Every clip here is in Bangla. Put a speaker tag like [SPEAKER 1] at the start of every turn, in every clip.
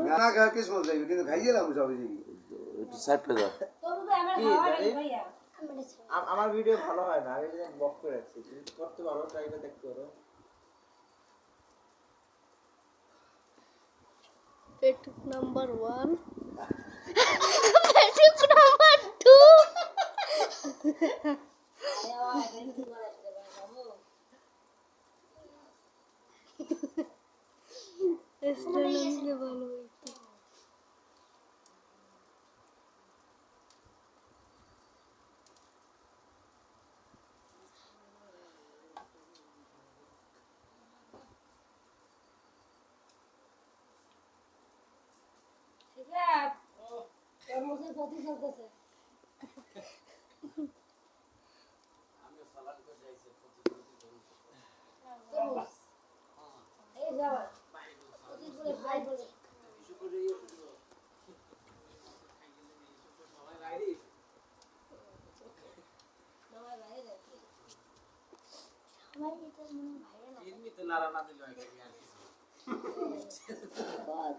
[SPEAKER 1] না খা কিসমত যাইবে কিন্তু খাইয়েলাম সবাই
[SPEAKER 2] একটু সাইড করে দাও
[SPEAKER 3] আমার ভিডিও ভালো হয় না আমি বক করে রাখছি করতে পারো ট্রাই করে দেখতে পারো
[SPEAKER 4] পেটুক নাম্বার 1 পেটুক নাম্বার 2 এসে ভালো হইতো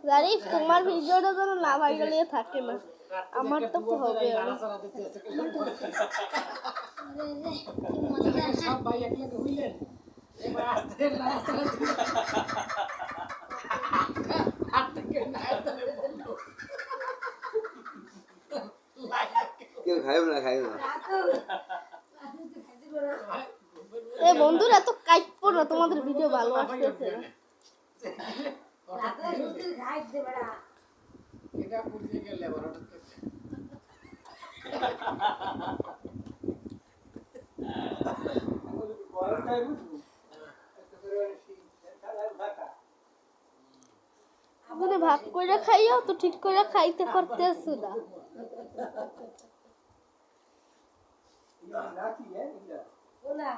[SPEAKER 4] জানিস তোমার ভিডিওটা যেন না ভাইরাল থাকে না আমার তো হবে
[SPEAKER 5] সব ভাই একলাকে হইলেন এবার আস্তে
[SPEAKER 1] কেউ খাইব না
[SPEAKER 4] এ বন্ধুরা তো কাইপো না তোমাদের ভিডিও ভালো আসতেছে
[SPEAKER 5] এটা পুড়িয়ে গেলে আবার হঠাৎ
[SPEAKER 4] করে ভাগ করে খাইও তো ঠিক করে খাইতে পারতেছ না
[SPEAKER 5] না